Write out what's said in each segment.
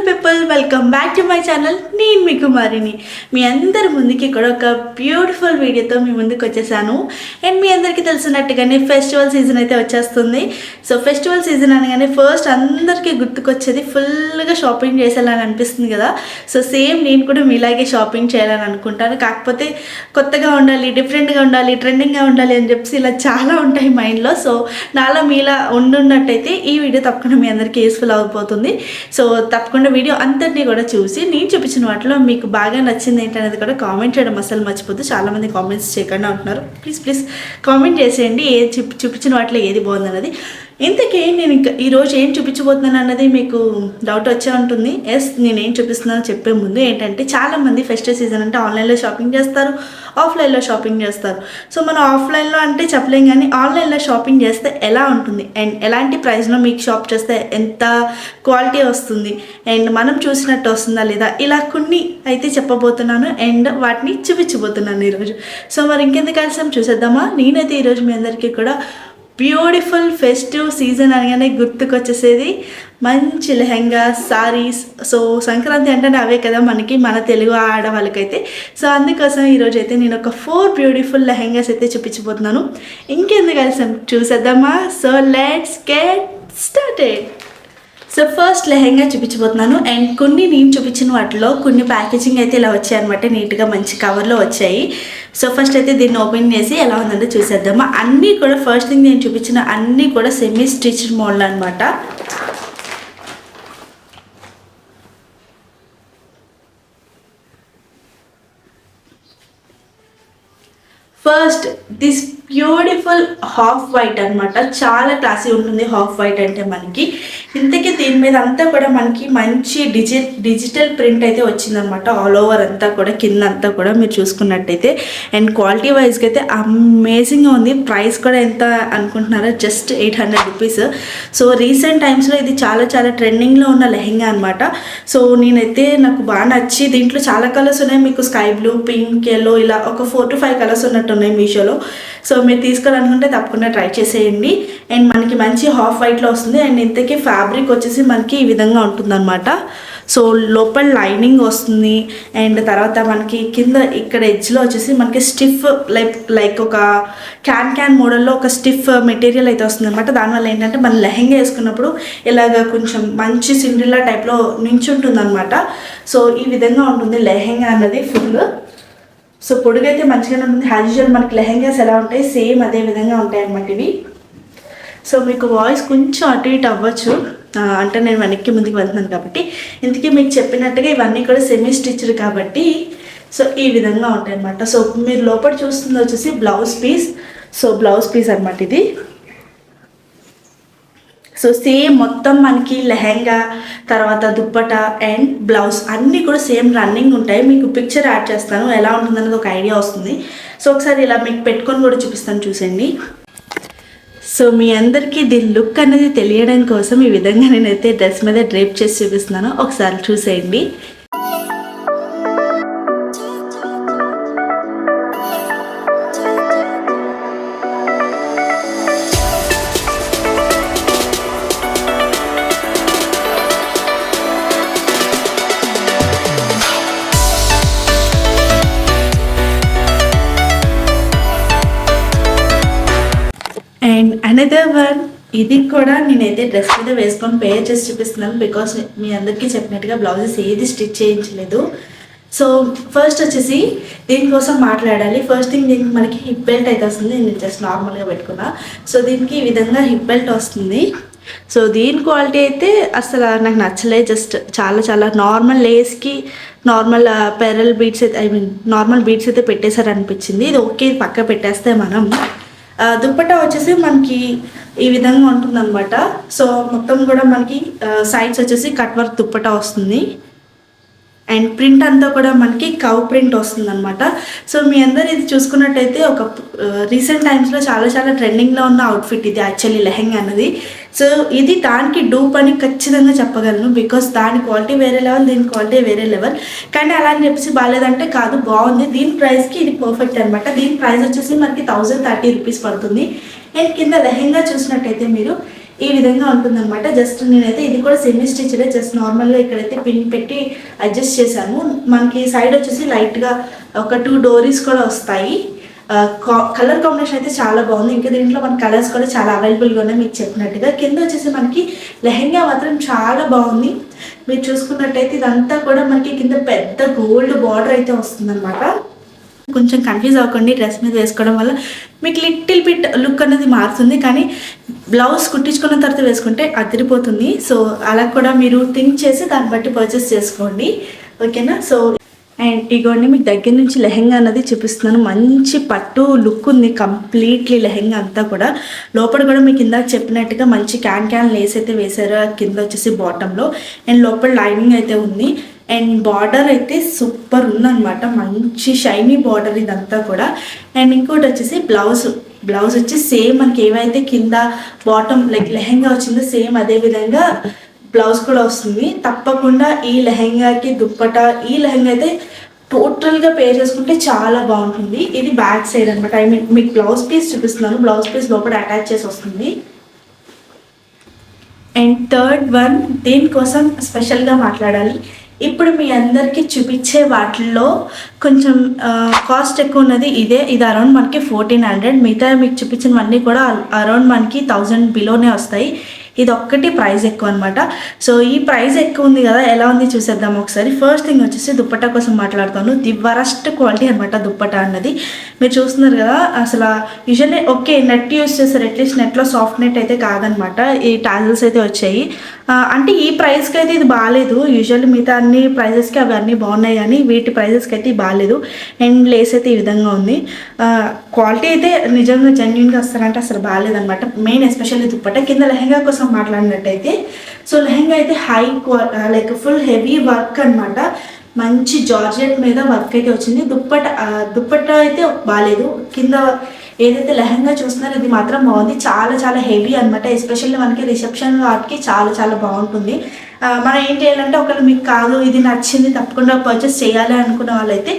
People welcome back to my channel. నేను మీ కుమారిని. మీ అందరి ముందుకి ఇక్కడ ఒక బ్యూటిఫుల్ వీడియోతో మీ ముందుకు వచ్చేసాను. అండ్ మీ అందరికీ తెలిసినట్టుగానే ఫెస్టివల్ సీజన్ అయితే వచ్చేస్తుంది. సో ఫెస్టివల్ సీజన్ అనగానే ఫస్ట్ అందరికీ గుర్తుకొచ్చేది ఫుల్గా షాపింగ్ చేసేయాలని అనిపిస్తుంది కదా. సో సేమ్ నేను కూడా మీలాగే షాపింగ్ చేయాలని అనుకుంటాను. కాకపోతే కొత్తగా ఉండాలి, డిఫరెంట్గా ఉండాలి, ట్రెండింగ్గా ఉండాలి అని చెప్పి ఇలా చాలా ఉంటాయి మైండ్లో. సో నాలో మీలా ఉండున్నట్టయితే ఈ వీడియో తప్పకుండా మీ అందరికీ యూస్ఫుల్ అయిపోతుంది. సో తప్పకుండా వీడియో అంతటినీ కూడా చూసి నేను చూపించిన వాటిలో మీకు బాగా నచ్చింది ఏంటనేది కూడా కామెంట్ చేయడం అసలు మర్చిపోద్దు. చాలామంది కామెంట్స్ చేయకుండా ఉంటున్నారు. ప్లీజ్ కామెంట్ చేసేయండి ఏది చూపించిన వాటిలో ఏది బాగుందన్నది. ఇంతకీ నేను ఇంకా ఈరోజు ఏం చూపించబోతున్నాను అన్నది మీకు డౌట్ వచ్చే ఉంటుంది. ఎస్, నేను ఏం చూపిస్తున్నానో చెప్పే ముందు ఏంటంటే చాలామంది ఫెస్టివల్ సీజన్ అంటే ఆన్లైన్లో షాపింగ్ చేస్తారు, ఆఫ్లైన్లో షాపింగ్ చేస్తారు. సో మనం ఆఫ్లైన్లో అంటే చెప్పలేం, కానీ ఆన్లైన్లో షాపింగ్ చేస్తే ఎలా ఉంటుంది అండ్ ఎలాంటి ప్రైస్లో మీకు షాప్ చేస్తే ఎంత క్వాలిటీ వస్తుంది అండ్ మనం చూసినట్టు వస్తుందా లేదా, ఇలా కొన్ని అయితే చెప్పబోతున్నాను అండ్ వాటిని చూపించబోతున్నాను ఈరోజు. సో మరి ఇంకెందుకు ఆలస్యం చూసేద్దామా. నేనైతే ఈరోజు మీ అందరికీ కూడా బ్యూటిఫుల్ ఫెస్టివ్ సీజన్ అనగానే గుర్తుకొచ్చేసేది మంచి లెహెంగా, సారీస్. సో సంక్రాంతి అంటే అవే కదా మనకి, మన తెలుగు ఆడవాళ్ళకైతే. సో అందుకోసం ఈరోజు అయితే నేను ఒక 4 బ్యూటిఫుల్ లెహెంగాస్ అయితే చూపించబోతున్నాను. ఇంకెందుకు కలిసాం చూసేద్దామా. So let's get started. So first lehenga చూపించబోతున్నాను అండ్ కొన్ని నేను చూపించిన వాటిలో కొన్ని ప్యాకేజింగ్ అయితే ఇలా వచ్చాయి అనమాట. నీట్గా మంచి కవర్లో వచ్చాయి. సో ఫస్ట్ అయితే దీన్ని ఓపెన్ చేసి ఎలా ఉందంటే చూసేద్దామా. అన్నీ కూడా ఫస్ట్ థింగ్ నేను చూపించిన అన్నీ కూడా సెమీ స్టిచ్డ్ మోడల్ అనమాట. First this beautiful half white అనమాట. చాలా క్లాసీ ఉంటుంది హాఫ్ వైట్ అంటే మనకి. ఇంతకీ దీని మీద అంతా కూడా మనకి మంచి డిజిటల్ ప్రింట్ అయితే వచ్చిందనమాట. ఆల్ ఓవర్ అంతా కూడా, కింద అంతా కూడా మీరు చూసుకున్నట్టయితే. అండ్ క్వాలిటీ వైజ్గా అయితే అమేజింగ్గా ఉంది. ప్రైస్ కూడా ఎంత అనుకుంటున్నారో, జస్ట్ 800 రూపీస్. సో రీసెంట్ టైమ్స్లో ఇది చాలా చాలా ట్రెండింగ్లో ఉన్న లెహెంగా అనమాట. సో నేనైతే నాకు బాగా నచ్చి, దీంట్లో చాలా కలర్స్ ఉన్నాయి. మీకు స్కై బ్లూ, పింక్, ఎల్లో ఇలా ఒక 4 to 5 కలర్స్ ఉన్నట్టు ఉన్నాయి మీషోలో. సో మీరు తీసుకోవాలనుకుంటే తప్పకుండా ట్రై చేసేయండి. అండ్ మనకి మంచి హాఫ్ వైట్లో వస్తుంది. అండ్ ఇంతకీ ఫ్యాబ్రిక్ వచ్చేసి మనకి ఈ విధంగా ఉంటుందన్నమాట. సో లోపల లైనింగ్ వస్తుంది. అండ్ తర్వాత మనకి కింద ఇక్కడ ఎడ్జ్లో వచ్చేసి మనకి స్టిఫ్ లైక్ ఒక క్యాన్ మోడల్లో ఒక స్టిఫ్ మెటీరియల్ అయితే వస్తుంది అనమాట. దానివల్ల ఏంటంటే మన లెహెంగా వేసుకున్నప్పుడు ఇలాగ కొంచెం మంచి సిండ్రిల్లా టైప్లో నించుంటుంది అనమాట. సో ఈ విధంగా ఉంటుంది లెహెంగా అన్నది ఫుల్. సో పొడుగైతే మంచిగానే ఉంటుంది. యాజ్ యూజువల్ మనకి లెహెంగాస్ ఎలా ఉంటాయి సేమ్ అదే విధంగా ఉంటాయి అన్నమాట ఇవి. సో మీకు వాయిస్ కొంచెం అటు ఇటు అవ్వచ్చు, అంటే నేను వెనక్కి ముందుకు వెళ్తున్నాను కాబట్టి. ఇంతకీ మీకు చెప్పినట్టుగా ఇవన్నీ కూడా సెమీ స్టిచ్డ్ కాబట్టి సో ఈ విధంగా ఉంటాయి అన్నమాట. సో మీరు లోపల చూస్తుంది వచ్చేసి blouse piece. So blouse piece అనమాట ఇది. సో సేమ్ మొత్తం మనకి లెహెంగా, తర్వాత దుప్పటా అండ్ బ్లౌజ్ అన్నీ కూడా సేమ్ రన్నింగ్ ఉంటాయి. మీకు పిక్చర్ యాడ్ చేస్తాను, ఎలా ఉంటుందనేది ఒక ఐడియా వస్తుంది. సో ఒకసారి ఇలా మీకు పెట్టుకొని కూడా చూపిస్తాను, చూసండి. సో మీ అందరికీ దీని లుక్ అనేది తెలియడం కోసం ఈ విధంగా నేనైతే డ్రెస్ మీద డ్రేప్ చేసి చూపిస్తున్నాను. ఒకసారి చూసేయండి. అండ్ అనదర్ వన్, ఇది కూడా నేనైతే డ్రెస్ మీద వేసుకొని పేర్ చేసి చూపిస్తున్నాను. బికాస్ మీ అందరికీ చెప్పినట్టుగా బ్లౌజెస్ ఏది స్టిచ్ చేయించలేదు. సో ఫస్ట్ వచ్చేసి దీనికోసం మాట్లాడాలి. ఫస్ట్ థింగ్, దీనికి మనకి హిప్ బెల్ట్ అయితే వస్తుంది. నేను జస్ట్ నార్మల్గా పెట్టుకున్నా. సో దీనికి ఈ విధంగా హిప్ బెల్ట్ వస్తుంది. సో దీని క్వాలిటీ అయితే అసలు నాకు నచ్చలేదు. జస్ట్ చాలా చాలా నార్మల్ లేస్కి నార్మల్ పెరల్ బీడ్స్ అయితే నార్మల్ బీడ్స్ అయితే పెట్టేశారు అనిపించింది. ఇది ఓకే, పక్క పెట్టేస్తే మనం. దుప్పటా వచ్చేసి మనకి ఈ విధంగా ఉంటుందన్నమాట. సో మొత్తం కూడా మనకి సైడ్స్ వచ్చేసి కట్ వర్క్ దుప్పటా వస్తుంది. అండ్ ప్రింట్ అంతా కూడా మనకి కవ్ ప్రింట్ వస్తుంది అనమాట. సో మీ అందరు ఇది చూసుకున్నట్టయితే ఒక రీసెంట్ టైమ్స్లో చాలా చాలా ట్రెండింగ్లో ఉన్న అవుట్ఫిట్ ఇది యాక్చువల్లీ లెహెంగా అన్నది. సో ఇది దానికి డూప్ అని ఖచ్చితంగా చెప్పగలను. బికాస్ దాని క్వాలిటీ వేరే లెవెల్, దీని క్వాలిటీ వేరే లెవెల్. కానీ అలా అని చెప్పేసి బాగాలేదంటే కాదు, బాగుంది. దీని ప్రైస్కి ఇది పర్ఫెక్ట్ అనమాట. దీని ప్రైస్ వచ్చేసి మనకి 1030 రూపీస్ పడుతుంది. అండ్ కింద లెహెంగా చూసినట్టయితే మీరు ఈ విధంగా ఉంటుందన్నమాట. జస్ట్ నేనైతే ఇది కూడా సెమీ స్టిచ్డే, జస్ట్ నార్మల్గా ఇక్కడైతే పిన్ పెట్టి అడ్జస్ట్ చేశాను. మనకి సైడ్ వచ్చేసి లైట్గా ఒక 2 డోరీస్ కూడా వస్తాయి. కలర్ కాంబినేషన్ అయితే చాలా బాగుంది. ఇంకా దీంట్లో మన కలర్స్ కూడా చాలా అవైలబుల్గా ఉన్నాయి మీకు చెప్పినట్టుగా. కింద వచ్చేసి మనకి లెహెంగా మాత్రం చాలా బాగుంది. మీరు చూసుకున్నట్టయితే ఇదంతా కూడా మనకి కింద పెద్ద గోల్డ్ బార్డర్ అయితే వస్తుందన్నమాట. కొంచెం కన్ఫ్యూజ్ అవ్వకండి, డ్రెస్ మీద వేసుకోవడం వల్ల మీకు లిటిల్ బిట్ లుక్ అనేది మారుతుంది, కానీ బ్లౌజ్ కుట్టించుకున్న తర్వాత వేసుకుంటే అదిరిపోతుంది. సో అలా కూడా మీరు థింక్ చేసి దాన్ని బట్టి పర్చేస్ చేసుకోండి, ఓకేనా. సో అండ్ ఇగోండి మీకు దగ్గర నుంచి లెహెంగా అన్నది చూపిస్తున్నాను. మంచి పట్టు లుక్ ఉంది కంప్లీట్లీ లెహెంగా అంతా కూడా. లోపల కూడా మీకు ఇందాక చెప్పినట్టుగా మంచి క్యాన్ లేస్ అయితే వేసారు కింద వచ్చేసి బాటంలో. అండ్ లోపల లైనింగ్ అయితే ఉంది. అండ్ బార్డర్ అయితే సూపర్ ఉందన్నమాట, మంచి షైనీ బార్డర్ ఇదంతా కూడా. అండ్ ఇంకోటి వచ్చేసి బ్లౌజ్ వచ్చి సేమ్ మనకి ఏవైతే కింద బాటమ్ లైక్ లెహెంగా వచ్చిందో సేమ్ అదే విధంగా బ్లౌజ్ కూడా వస్తుంది. తప్పకుండా ఈ లెహెంగాకి దుప్పట, ఈ లెహెంగా అయితే టోటల్గా పేర్ చేసుకుంటే చాలా బాగుంటుంది. ఇది బ్యాక్ సైడ్ అనమాట. ఐ మీన్ మీకు బ్లౌజ్ పీస్ చూపిస్తున్నాను. బ్లౌజ్ పీస్ లోపల అటాచ్ చేసి వస్తుంది. అండ్ థర్డ్ వన్, దీనికోసం స్పెషల్గా మాట్లాడాలి. ఇప్పుడు మీ అందరికీ చూపించే వాటిల్లో కొంచెం కాస్ట్ ఎక్కువ ఉన్నది ఇది అరౌండ్ మనకి 1400. మిగతా మీకు చూపించినవన్నీ కూడా అరౌండ్ మనకి 1000 బిలోనే వస్తాయి. ఇది ఒక్కటి ప్రైస్ ఎక్కువ అనమాట. సో ఈ ప్రైస్ ఎక్కువ ఉంది కదా, ఎలా ఉంది చూసేద్దాం ఒకసారి. ఫస్ట్ థింగ్ వచ్చేసి దుప్పట్టా కోసం మాట్లాడుతాను. ది వరస్ట్ క్వాలిటీ అనమాట దుప్పట్టా అన్నది. మీరు చూస్తున్నారు కదా, అసలు యూజువల్లీ ఓకే నెట్ యూస్ చేస్తారు, అట్లీస్ట్ నెట్లో సాఫ్ట్ నెట్ అయితే కాదనమాట. ఈ టాజల్స్ అయితే వచ్చాయి. అంటే ఈ ప్రైస్కి అయితే ఇది బాగాలేదు. యూజువల్లీ మిగతా అన్ని ప్రైజెస్కి అవి అన్నీ బాగున్నాయి, కానీ వీటి ప్రైజెస్కి అయితే బాగాలేదు. అండ్ లేస్ అయితే ఈ విధంగా ఉంది. క్వాలిటీ అయితే నిజంగా జెన్యున్గా వస్తారంటే అసలు బాగాలేదనమాట. Main especially dupatta. కింద లెహంగా కోసం మాట్లాడినట్టయితే, సో లెహంగా అయితే లైక్ ఫుల్ హెవీ వర్క్ అనమాట. మంచి జార్జెట్ మీద వర్క్ అయితే వచ్చింది. దుప్పట్టా అయితే బాగాలేదు. కింద ఏదైతే లెహంగా చూస్తున్నారో ఇది మాత్రం బాగుంది. చాలా చాలా హెవీ అనమాట. ఎస్పెషల్లీ మనకి రిసెప్షన్ వాటికి చాలా చాలా బాగుంటుంది. మనం ఏం చేయాలంటే, ఒకవేళ మీకు కాదు ఇది నచ్చింది తప్పకుండా పర్చేస్ చేయాలి అనుకున్న వాళ్ళైతే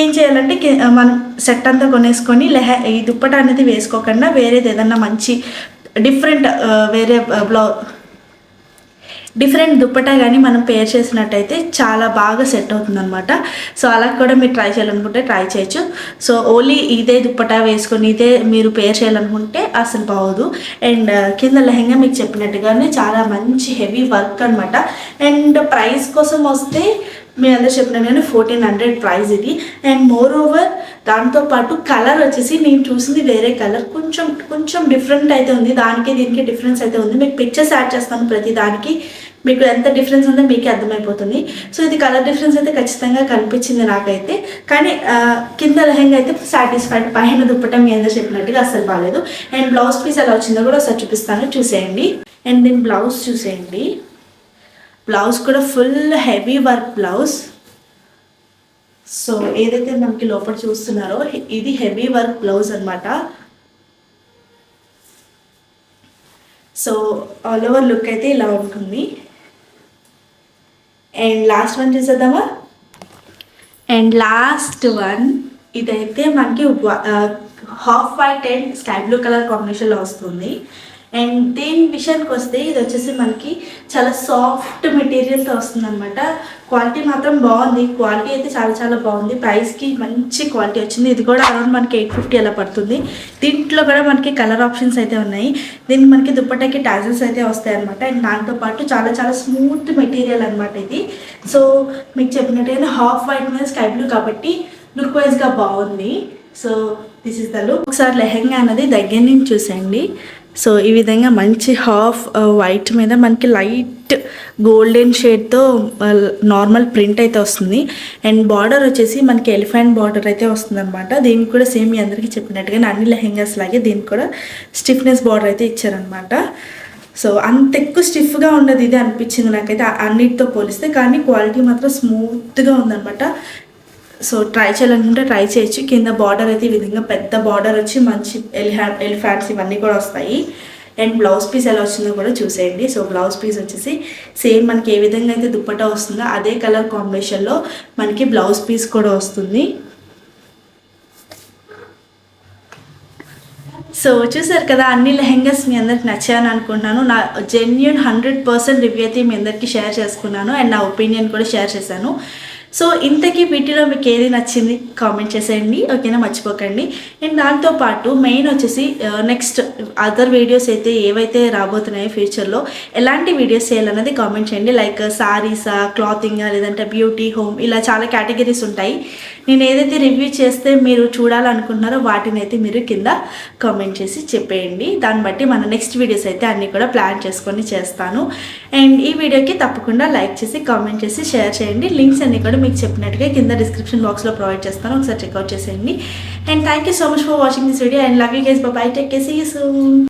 ఏం చేయాలంటే, మనం సెట్ అంతా కొనేసుకొని ఈ దుప్పట్టా అనేది వేసుకోకుండా వేరేది ఏదన్నా మంచి డిఫరెంట్ దుప్పటా కానీ మనం పేర్ చేసినట్టయితే చాలా బాగా సెట్ అవుతుంది అనమాట. సో అలా కూడా మీరు ట్రై చేయాలనుకుంటే ట్రై చేయొచ్చు. సో ఓన్లీ ఇదే దుప్పటా వేసుకొని ఇదే మీరు పేర్ చేయాలనుకుంటే అసలు బాగోదు. అండ్ కింద లెహంగా మీకు చెప్పినట్టుగానే చాలా మంచి హెవీ వర్క్ అనమాట. అండ్ ప్రైస్ కోసం వస్తే మీ అందరూ చెప్పిన కానీ 1400 ప్రైస్ ఇది. అండ్ మోర్ ఓవర్ దాంతోపాటు కలర్ వచ్చేసి నేను చూసింది వేరే కలర్, కొంచెం డిఫరెంట్ అయితే ఉంది. దానికి దీనికి డిఫరెన్స్ అయితే ఉంది. మీకు పిక్చర్స్ యాడ్ చేస్తాను ప్రతి దానికి, మీకు ఎంత డిఫరెన్స్ ఉందో మీకే అర్థమైపోతుంది. సో ఇది కలర్ డిఫరెన్స్ అయితే ఖచ్చితంగా కనిపించింది నాకైతే. కానీ కింద లెహంగా అయితే సాటిస్ఫైడ్. పైన దుప్పటం మీ అందరూ చెప్పినట్టుగా అసలు బాగాలేదు. అండ్ బ్లౌజ్ పీస్ ఎలా వచ్చిందో కూడా ఒకసారి చూపిస్తాను, చూసేయండి. అండ్ దీని బ్లౌజ్ చూసేయండి. బ్లౌజ్ కూడా full heavy work blouse. So ఏదైతే మనకి లోపల చూస్తున్నారో ఇది హెవీ వర్క్ బ్లౌజ్ అనమాట. సో ఆల్ ఓవర్ లుక్ అయితే ఇలా ఉంటుంది. అండ్ లాస్ట్ వన్ చూసేద్దామా. అండ్ లాస్ట్ వన్ ఇదైతే మనకి half white and sky blue colour కాంబినేషన్లో వస్తుంది. అండ్ దీని విషయానికి వస్తే ఇది వచ్చేసి మనకి చాలా సాఫ్ట్ మెటీరియల్తో వస్తుంది అనమాట. క్వాలిటీ మాత్రం బాగుంది. క్వాలిటీ అయితే చాలా చాలా బాగుంది. ప్రైస్కి మంచి క్వాలిటీ వచ్చింది. ఇది కూడా అరౌండ్ మనకి 850 అలా పడుతుంది. దీంట్లో కూడా మనకి కలర్ ఆప్షన్స్ అయితే ఉన్నాయి. దీనికి మనకి దుప్పటాకి టాజల్స్ అయితే వస్తాయి అనమాట. అండ్ దాంతోపాటు చాలా చాలా స్మూత్ మెటీరియల్ అనమాట ఇది. సో మీకు చెప్పినట్టుగా హాఫ్ వైట్ మీద స్కై బ్లూ కాబట్టి లుక్ వైజ్గా బాగుంది. So this is the look. ఒకసారి లెహంగా అన్నది దగ్గర నుంచి చూసేయండి. సో ఈ విధంగా మంచి హాఫ్ వైట్ మీద మనకి లైట్ గోల్డెన్ షేడ్తో నార్మల్ ప్రింట్ అయితే వస్తుంది. అండ్ బార్డర్ వచ్చేసి మనకి ఎలిఫెంట్ బార్డర్ అయితే వస్తుంది అనమాట. దీనికి కూడా సేమ్ మీ అందరికీ చెప్పినట్టుగా అన్ని లెహెంగాస్ లాగే దీనికి కూడా స్టిఫ్నెస్ బార్డర్ అయితే ఇచ్చారనమాట. సో అంత ఎక్కువ స్టిఫ్గా ఉండదు ఇది అనిపించింది నాకైతే అన్నిటితో పోలిస్తే. కానీ క్వాలిటీ మాత్రం స్మూత్గా ఉందన్నమాట. సో ట్రై చేయాలనుకుంటే ట్రై చేయొచ్చు. కింద బార్డర్ అయితే ఈ విధంగా పెద్ద బార్డర్ వచ్చి మంచి ఎలిఫాంట్స్ ఇవన్నీ కూడా వస్తాయి. అండ్ బ్లౌజ్ పీస్ ఎలా వచ్చిందో కూడా చూసేయండి. సో బ్లౌజ్ పీస్ వచ్చేసి సేమ్ మనకి ఏ విధంగా అయితే దుప్పటా వస్తుందో అదే కలర్ కాంబినేషన్లో మనకి బ్లౌజ్ పీస్ కూడా వస్తుంది. సో చూసారు కదా, అన్ని లెహెంగాస్ మీ అందరికి నచ్చాయని అనుకుంటున్నాను. నా జెన్యూన్ 100% రివ్యూ అయితే మీ అందరికీ షేర్ చేసుకున్నాను అండ్ నా ఒపీనియన్ కూడా షేర్ చేశాను. సో ఇంతకీ వీటిలో మీకు ఏది నచ్చింది కామెంట్ చేసేయండి, ఓకేనా, మర్చిపోకండి. అండ్ దాంతోపాటు మెయిన్ వచ్చేసి నెక్స్ట్ అదర్ వీడియోస్ అయితే ఏవైతే రాబోతున్నాయో ఫ్యూచర్లో ఎలాంటి వీడియోస్ చేయాలన్నది కామెంట్ చేయండి. లైక్ సారీసా, క్లాతింగ్, లేదంటే బ్యూటీ, హోమ్, ఇలా చాలా కేటగిరీస్ ఉంటాయి. నేను ఏదైతే రివ్యూ చేస్తే మీరు చూడాలనుకుంటున్నారో వాటిని అయితే మీరు కింద కామెంట్ చేసి చెప్పేయండి. దాన్ని బట్టి మన నెక్స్ట్ వీడియోస్ అయితే అన్నీ కూడా ప్లాన్ చేసుకొని చేస్తాను. అండ్ ఈ వీడియోకి తప్పకుండా లైక్ చేసి కామెంట్ చేసి షేర్ చేయండి. లింక్స్ అన్నీ కూడా మీకు చెప్పినట్టుగా కింద డిస్క్రిప్షన్ బాక్స్లో ప్రొవైడ్ చేస్తాను, ఒకసారి చెక్అవుట్ చేసేయండి. And thank you so much for watching this video and love you guys, bye bye, take care, see you soon.